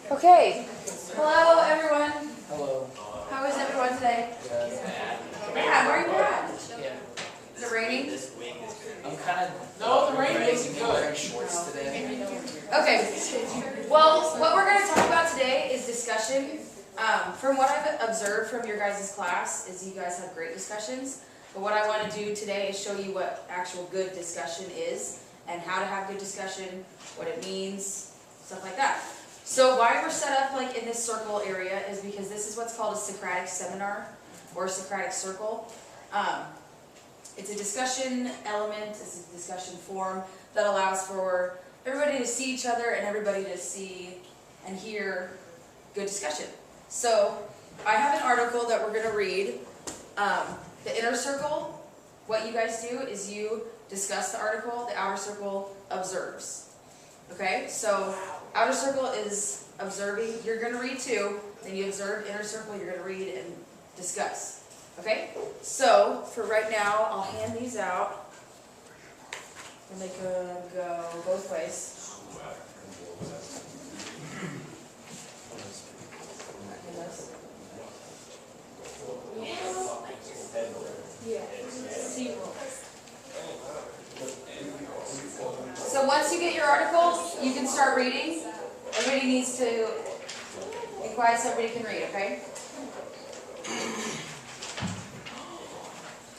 Okay. Hello, everyone. Hello. How is everyone today? Good. Yeah, why are you mad? Yeah. Is it raining? I'm kind of. No, the rain is good. Wearing shorts today. Okay. Well, what we're going to talk about today is discussion. From what I've observed from your guys' class is you guys have great discussions. But what I want to do today is show you what actual good discussion is and how to have good discussion, what it means, stuff like that. So why we're set up like in this circle area is because this is what's called a Socratic seminar or a Socratic circle. It's a discussion element, it's a discussion form that allows for everybody to see each other and everybody to see and hear good discussion. So I have an article that we're going to read. The inner circle, what you guys do is you discuss the article, the outer circle observes. Okay, so outer circle is observing, you're going to read too, then you observe, inner circle you're going to read and discuss. Okay, so for right now I'll hand these out and they can go both ways. So once you get your articles, you can start reading. Everybody needs to be quiet so everybody can read, okay?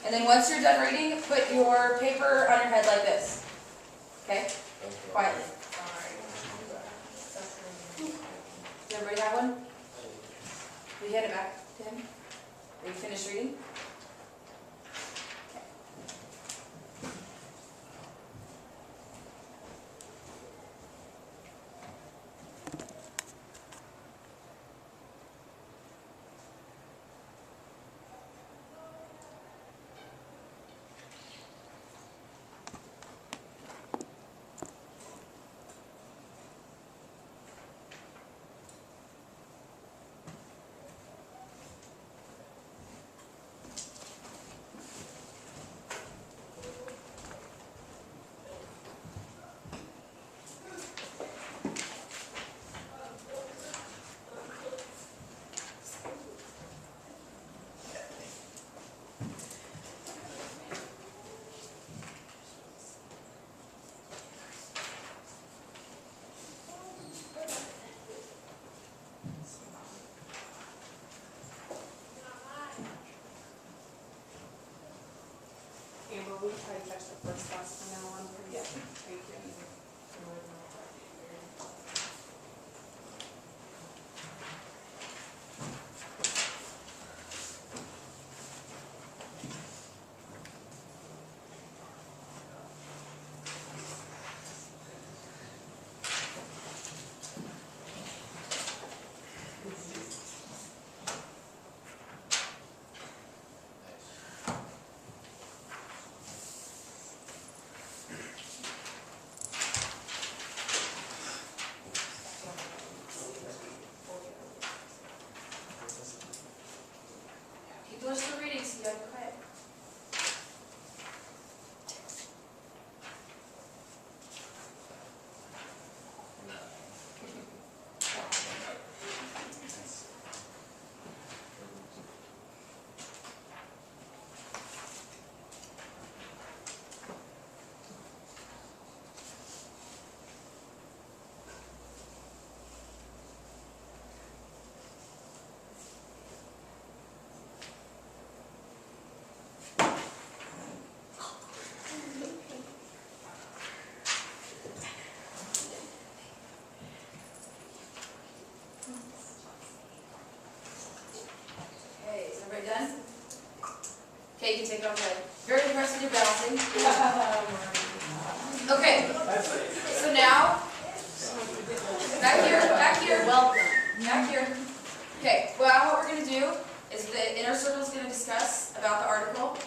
And then once you're done reading, put your paper on your head like this. Okay? Quietly. Does everybody have one? Will you hand it back to him? Are you finished reading? Amber, will you try to catch the first bus from now on, please? Thank you. People are still reading, so you gotta be quiet. Okay, is everybody done? Okay, you can take it off ahead. Very impressive you're balancing. Okay, so now, back here, welcome. Back here. Okay, well, what we're going to do is the inner circle is going to discuss about the article,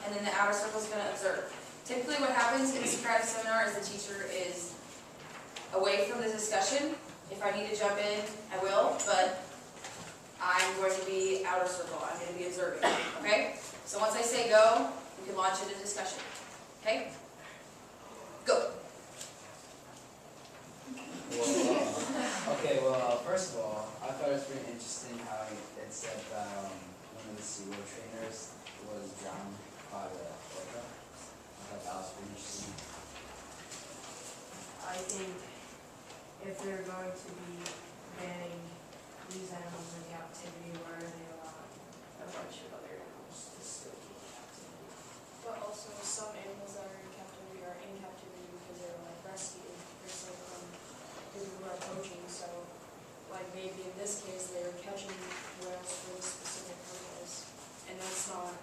and then the outer circle is going to observe. Typically what happens in a Socratic seminar is the teacher is away from the discussion. If I need to jump in, I will, but I'm going to be outer circle. I'm going to be observing. Okay? So once I say go, we can launch into discussion. Okay? Go. Okay, well, SeaWorld trainers was drowned by the orca. I thought that was pretty interesting. I think if they're going to be banning these animals in captivity, why are they allowing a bunch of other animals to still be in captivity? But also some animals that are in captivity because they're like rescued, just like from people who are poaching, so like maybe in this case they're catching whales for this specific purpose. And that's not,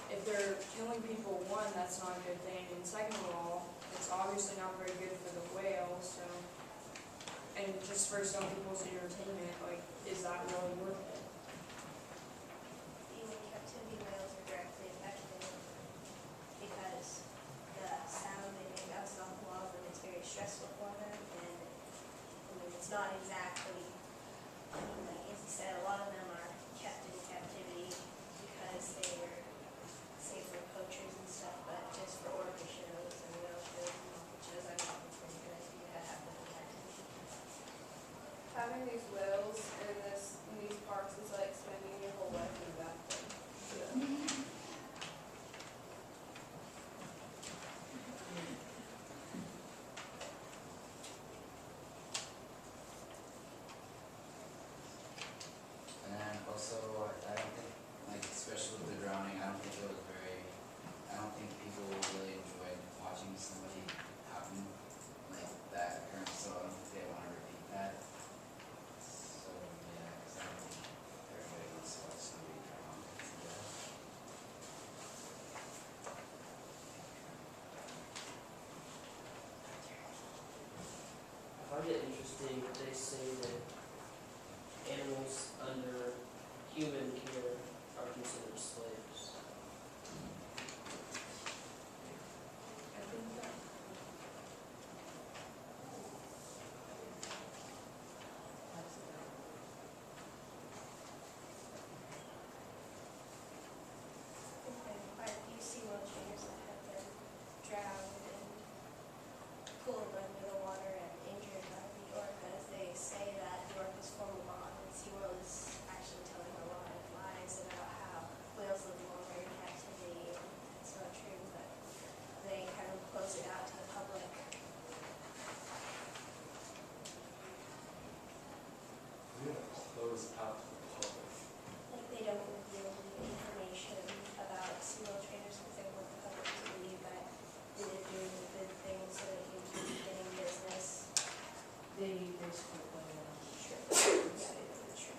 if they're killing people, one, that's not a good thing, and second of all, it's obviously not very good for the whales, so. And just for some people's entertainment, like, is that really worth it? Even captivity whales are directly affected because the sound they make bounces off the walls and it's very stressful for them. And I mean, it's not exactly, like Izzy said, a lot of them are kept in captivity because they're safe for poachers and stuff, but just for orca shows and whale shows and dolphin shows, I don't think it's very good idea to have them in captivity. Having these whales in these parks is like spending your whole life in a bathtub. And then also, I don't think, like, especially with the drowning, I don't think people really enjoyed watching somebody happen like that occurrence, so I don't think they want to repeat that. So, yeah, 'cause I don't think everybody wants to watch somebody drown. Yeah. I find it interesting that they say that animals under human care are considered slaves. I think that. That's about. There's been quite a few SeaWorld trainers that have been drowned and pulled under the water and injured by the orcas. They say that the orcas form a bond, and SeaWorld is actually telling a lot of lies about how whales live longer in captivity, and it's not true, but they kind of close it out to the public. Yeah, close out to the public. Like, they don't reveal the information about SeaWorld trainers because they want the public to believe that they're doing the good thing so that you keep getting business. They basically play on the trip. Say that it's true.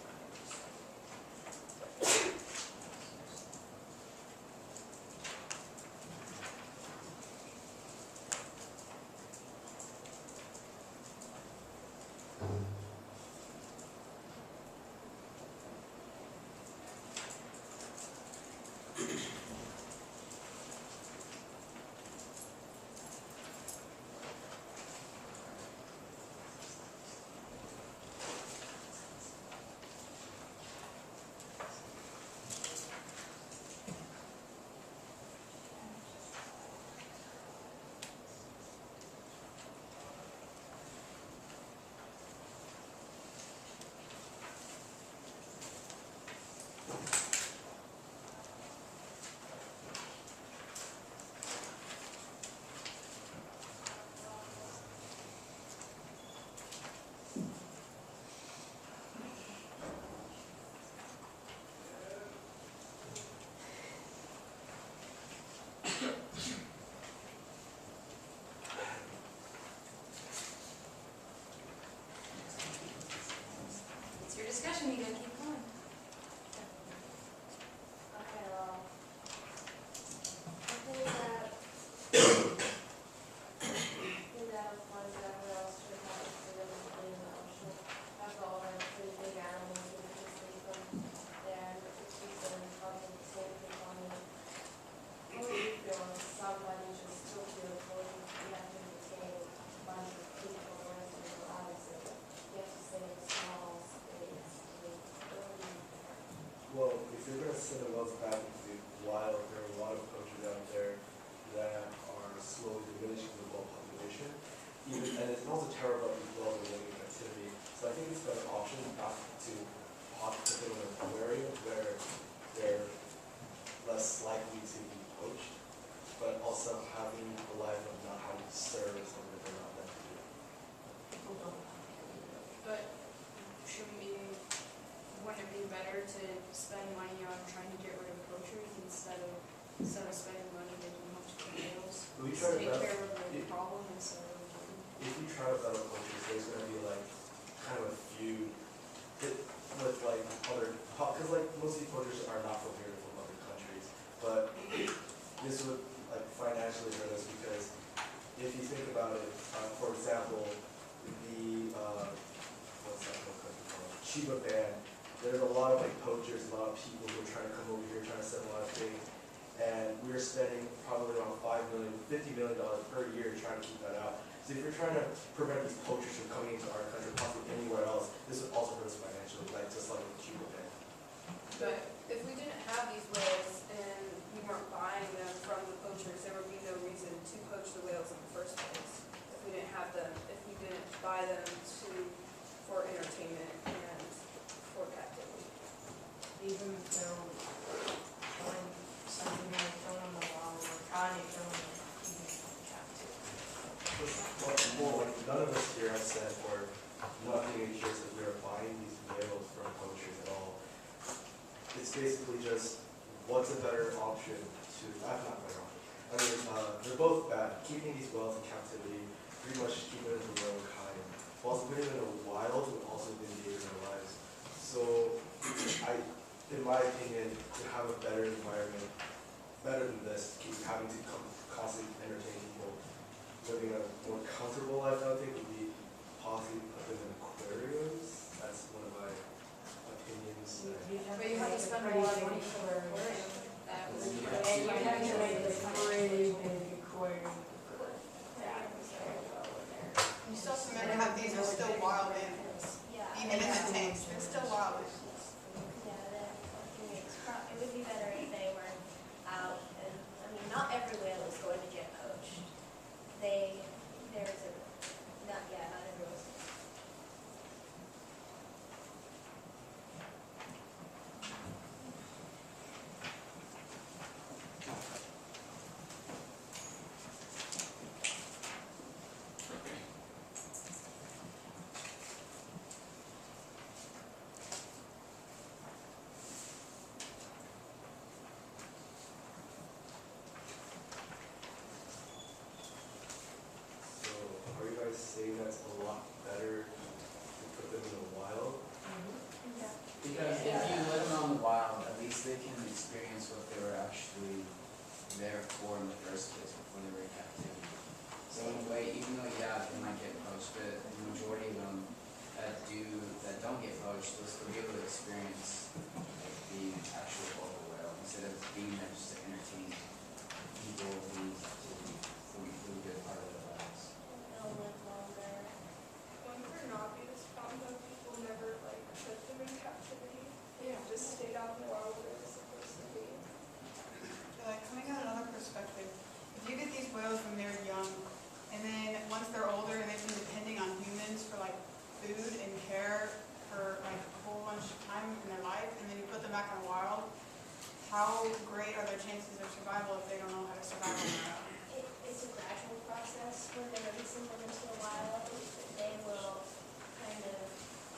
It's your discussion, you gotta keep going. Okay, well, I think that ones that whales should have to live in the ocean. After all, they're pretty big animals, and if you leave them there for 2 seconds, probably the same thing on them. How would you feel if somebody just took your clothes and you have to retain a bunch of people for the rest of their lives, and you have to stay in a small space? Well, if you're gonna send the whales back into the wild, there are a lot of poachers out there that are slowly diminishing the whale population. And it's also terrible that these whales are living in captivity. So I think it's a better option not to put them in an aquarium where they're also having a life of not having to serve something that they're not meant to do. But wouldn't it be better to spend money on trying to get rid of poachers instead of spending money making much whales? We try to Take battle, care of the problem instead of. if you try to battle poachers, there's gonna be like kind of a feud with like other, because like most of these poachers are not from here, they're from other countries. But this would like financially hurt us because if you think about it, for example, the what's that whole country called? Chiba Band. There's a lot of like poachers, a lot of people who are trying to come over here, trying to set a lot of things. And we're spending probably around $50 million per year trying to keep that out. So if you're trying to prevent these poachers from coming into our country, possibly anywhere else, this would also hurt us financially, like just like with Chiba Band. But if we didn't have these whales and we weren't buying them from the poachers, there would be no reason to poach the whales in the first place. If we didn't have them, if we didn't buy them for entertainment and for captivity. Even though when something like thrown on the wall, we're trying to kill them, keeping them captive. Well, like none of us here have said or nothing ensures that we are buying these whales from poachers at all. It's basically just what's a better option to, not better option. I mean, they're both bad. Keeping these whales in captivity, pretty much keeping them in their own kind. Whilst putting them in the wild would also endanger their lives. So, in my opinion, to have a better environment, better than this, keep having to constantly entertain people, living a more comfortable life, I think, would be possibly put them in aquariums. That's one of my opinions. But you have to spend a lot of money for aquarium. And you have to make a pretty big aquarium. You still have to remember that these are still wild animals, Yeah. even in the tanks, they're still wild animals. It would be better if they were out, and, I mean, not every whale is going to get poached. Not everyone's. So, are you guys saying that's a lot better to put them in the wild? Because if you let them out in the wild, at least they can experience what they were actually there for in the first place before they were in captivity. So in a way, even though, yeah, they might get poached, but the majority of them that don't get poached, they'll still be able to experience like, the actual local whale instead of being there just to entertain people who will be a good part of their lives. They'll live longer. Wouldn't there not be this problem that people never like put them in captivity? They just stayed out in the wild where they're supposed to be. So like coming at another perspective, if you get these whales when they're young, and then once they're older and they've been depending on humans for like food and care for like a whole bunch of time in their life, and then you put them back in the wild, how great are their chances of survival if they don't know how to survive on their own? It's a gradual process when they're releasing them into the wild. They will kind of,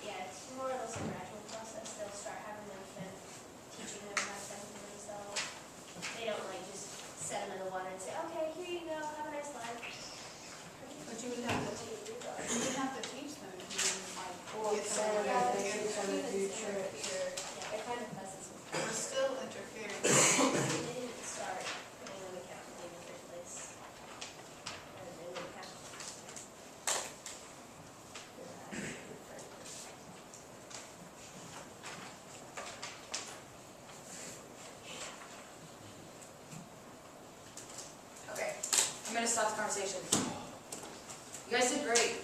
it's more or less a gradual process. They'll start having them fed, teaching them how to fend for themselves. They don't like just set them in the water and say, okay, here you go, have a nice life. But you would have to teach them, like, Well, get so them that to they get teach them to do tricks. Yeah, it kind of messes with them. We're still interfering. They didn't start putting them in captivity in the first place. And they wouldn't have to. Okay, I'm gonna stop the conversation. You guys did great.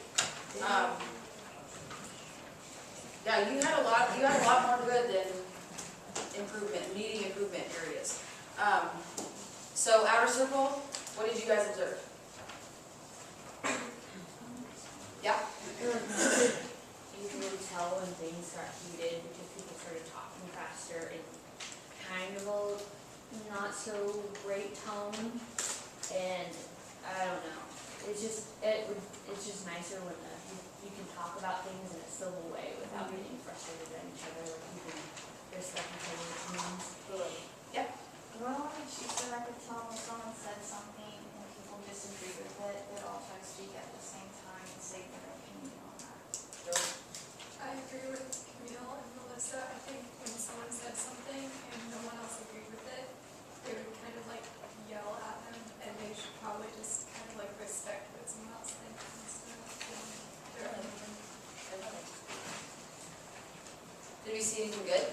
Yeah, you had a lot more good than needing improvement areas. So outer circle, what did you guys observe? Yeah? You can really tell when things got heated because people started talking faster and kind of a not so great tone. And I don't know, it's just nicer when you can talk about things in a civil way without getting frustrated at each other, like you can respect each other's opinions. Well, she said I could tell when someone said something and people disagreed with it, they'd all try to speak at the same time and say their opinion on that. I agree with Camille and Melissa. I think when someone said something and no one else agreed with it, they would kind of like yell at them, and they should probably just kind of like respect what someone else thinks instead of saying their opinion. Did we see anything good?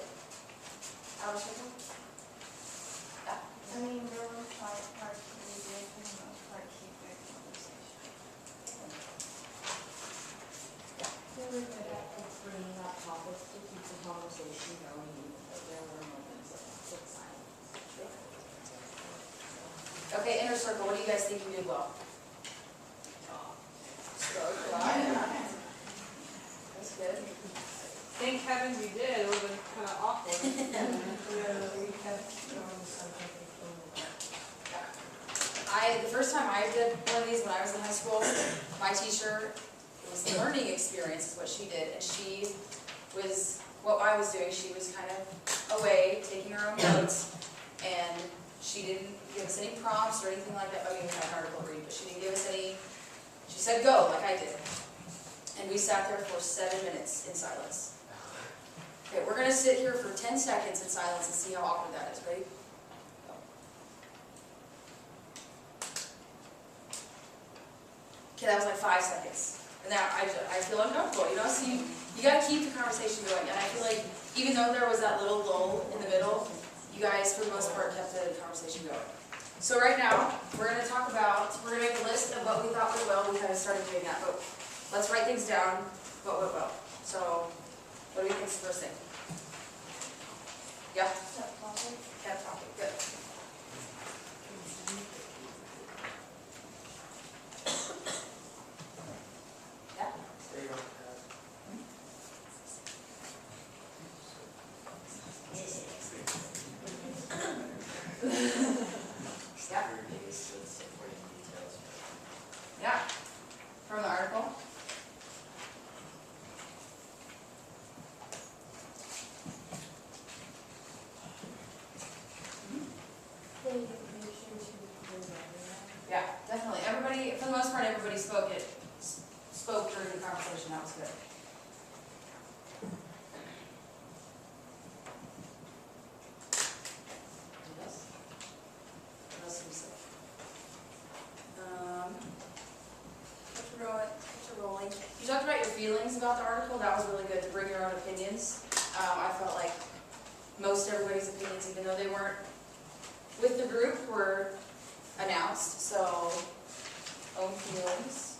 I mean, there were parts really good, for the most part, keep their conversation. They were good at bringing up topics to keep the conversation going, even though there were moments of silence. Okay, inner circle, what do you guys think we did well? That's good. Thank heavens you did, it would've been kinda awkward. We kept going the subject of The first time I did one of these when I was in high school, my teacher, it was a learning experience is what she did, and she was, what I was doing, she was kind of away, taking her own notes, and she didn't give us any prompts or anything like that. I mean, we had an article to read, but she didn't give us any, she said go, like I did. And we sat there for 7 minutes in silence. Okay, we're gonna sit here for 10 seconds in silence and see how awkward that is. Ready? Okay, that was like 5 seconds. And now I feel uncomfortable, you know? So you gotta keep the conversation going. And I feel like even though there was that little lull in the middle, you guys, for the most part, kept the conversation going. So right now, we're gonna make a list of what we thought went well. We kind of started doing that, but let's write things down, what went well. So, what do we think is the first thing? Yeah? Subtopic. Yeah, topic, good. Yeah? Stay on task. Yeah? Supporting details. Yeah. From the article? Yeah, definitely. Everybody, for the most part, everybody spoke during the conversation. That was good. What else? What else did we say? Keep it rolling. You talked about your feelings about the article. That was really good to bring your own opinions. I felt like most everybody's opinions, even though they weren't with the group, were announced. So, own feelings.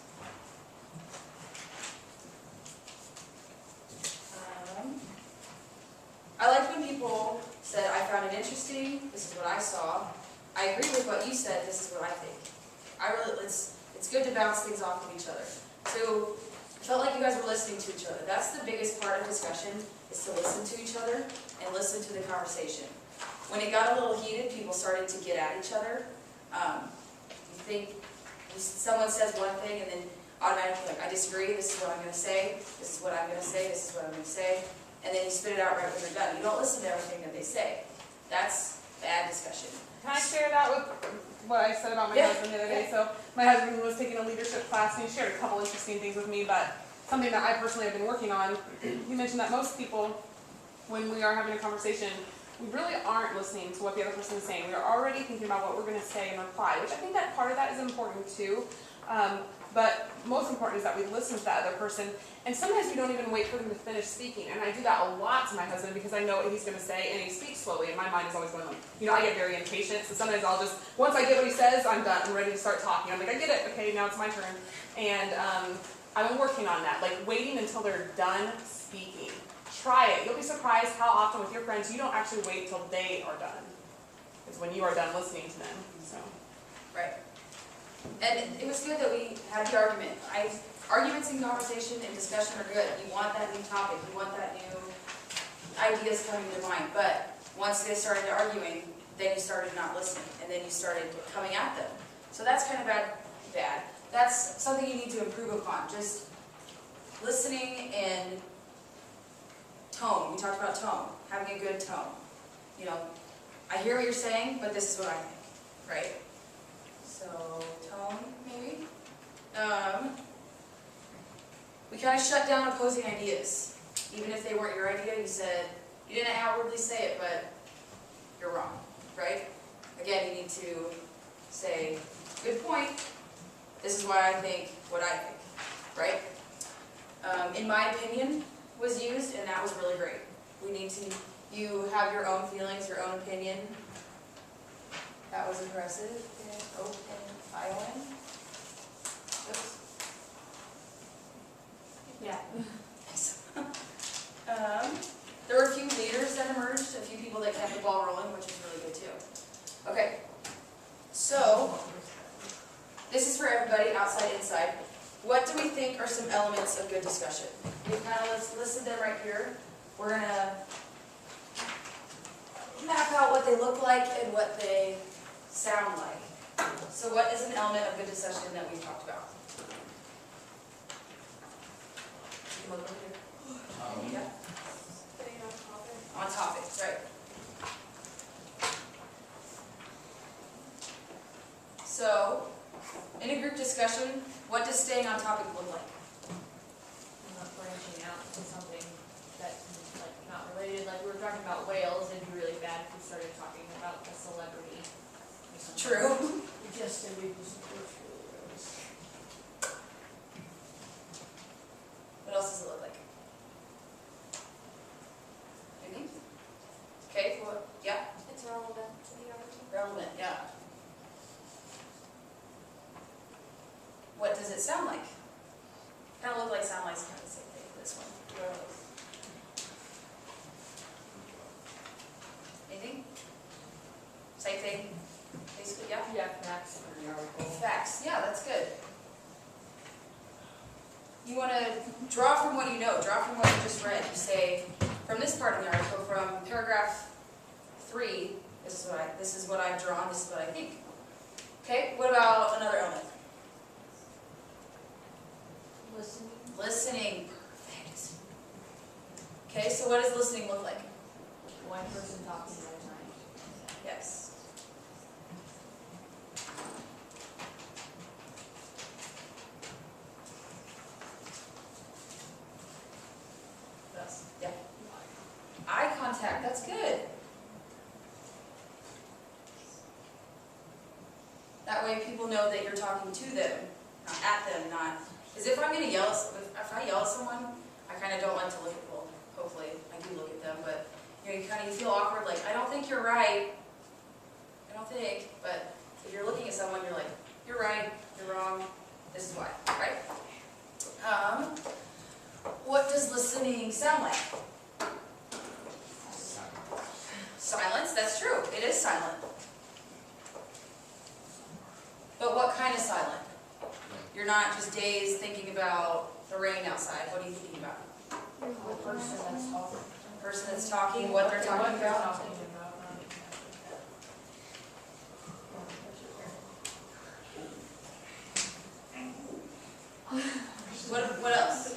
I liked when people said, I found it interesting, this is what I saw. I agree with what you said, this is what I think. It's good to bounce things off of each other. So, I felt like you guys were listening to each other. That's the biggest part of discussion, is to listen to each other and listen to the conversation. When it got a little heated, people started to get at each other. You think, someone says one thing and then automatically like, I disagree, this is what I'm going to say, this is what I'm going to say, this is what I'm going to say, and then you spit it out right when they're done. You don't listen to everything that they say. That's bad discussion. Can I share that with what I said about my husband the other day? So my husband was taking a leadership class and he shared a couple interesting things with me, but something that I personally have been working on, he mentioned that most people, when we are having a conversation, we really aren't listening to what the other person is saying. We are already thinking about what we're going to say and reply, which I think that part of that is important too. But most important is that we listen to that other person. And sometimes we don't even wait for them to finish speaking. And I do that a lot to my husband because I know what he's going to say and he speaks slowly. And my mind is always going like, you know, I get very impatient. So sometimes I'll just, once I get what he says, I'm done. I'm ready to start talking. I'm like, I get it. Okay, now it's my turn. And I've been working on that, like waiting until they're done speaking. Try it. You'll be surprised how often with your friends you don't actually wait till they are done. It's when you are done listening to them. So. Right. And it was good that we had the argument. Arguments in conversation and discussion are good. You want that new topic. You want that new ideas coming to mind. But once they started arguing, then you started not listening. And then you started coming at them. So that's kind of bad. That's something you need to improve upon, just listening and tone. We talked about tone, having a good tone. You know, I hear what you're saying, but this is what I think, right? So, tone, maybe? We kind of shut down opposing ideas. Even if they weren't your idea, you said, you didn't outwardly say it, but you're wrong, right? Again, you need to say, good point, this is why I think what I think, right? In my opinion was used, and that was really great. We need to, you have your own feelings, your own opinion. That was impressive. Open filing. Oops. Yeah. There were a few leaders that emerged, a few people that kept the ball rolling, which is really good too. Okay, so this is for everybody, outside, inside. What do we think are some elements of good discussion? We've kind of listed them right here. We're gonna map out what they look like and what they sound like. So what is an element of good discussion that we've talked about? You can look over here. Yeah. Staying on topic. On topic, right. So, in a group discussion, what does staying on topic look like? Not branching out to something that's like not related, like we were talking about whales, it'd be really bad if we started talking about a celebrity or something. True. Just to read this virtual rose. What else does it look like? Anything? Okay, what, yeah, It's relevant to the article. relevant, yeah. What does it sound like? Kind of look like, sound like, kind of the same thing, this one. Anything? Same thing, basically, yeah? Yeah, facts for the article. Facts, yeah, that's good. You want to draw from what you know, draw from what you just read. You say, from this part of the article, from paragraph 3, this is what I've drawn, this is what I think. Okay, what about another element? Listening. Listening, perfect. Okay, so what does listening look like? One person talking at a time. Yes. What else? Yeah. Eye contact, that's good. That way people know that you're talking to them, not at them, not, because if I'm gonna yell, if I yell at someone, I kind of don't like to look at, well, hopefully I do look at them, but you know, you feel awkward, like, I don't think you're right. I don't think, but if you're looking at someone, you're like, you're right, you're wrong, this is why, right? What does listening sound like? Silence, that's true, it is silent. But what kind of silent? You're not just dazed thinking about the rain outside, what are you thinking about? The person that's talking. Person that's talking, what they're talking about? Talking about. What else?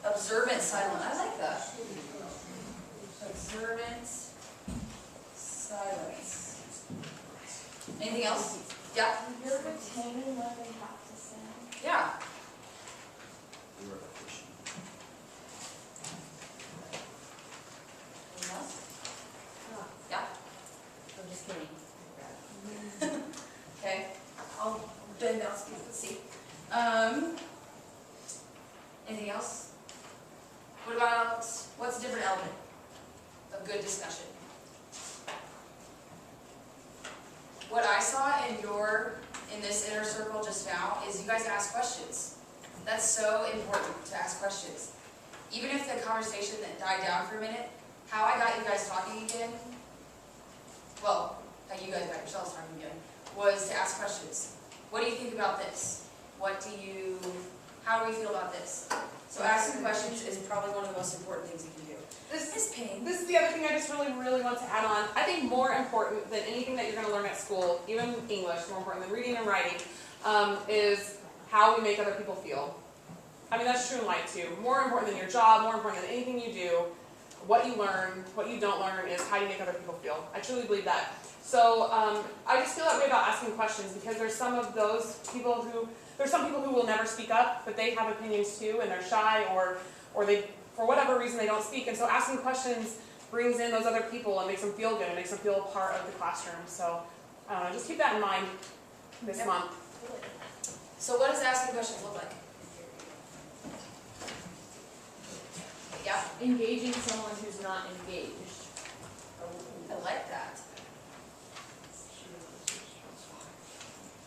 Observant silent, I like that. Observant silence. Anything else? Yeah? You're retaining what they have to say. Yeah. Anything else? Yeah? I'm just kidding. Okay. I'll bend down so people can see. Anything else? What about, what's a different element of good discussion? What I saw in this inner circle just now is you guys ask questions. That's so important to ask questions. Even if the conversation that died down for a minute, how I got you guys talking again, well, how you guys got yourselves talking again, was to ask questions. What do you think about this? How do we feel about this? So asking questions is probably one of the most important things you can do. This Miss Payne. This is the other thing I just really want to add on. I think more important than anything that you're going to learn at school, even English, more important than reading and writing, is how we make other people feel. I mean, that's true in life too. More important than your job, more important than anything you do, what you learn, what you don't learn is how you make other people feel. I truly believe that. So I just feel that way about asking questions because there's some people who will never speak up, but they have opinions too, and they're shy or they, for whatever reason, they don't speak. And so asking questions brings in those other people and makes them feel good and makes them feel a part of the classroom. So just keep that in mind this month. So what does asking questions look like? Yeah, Engaging someone who's not engaged. I like that.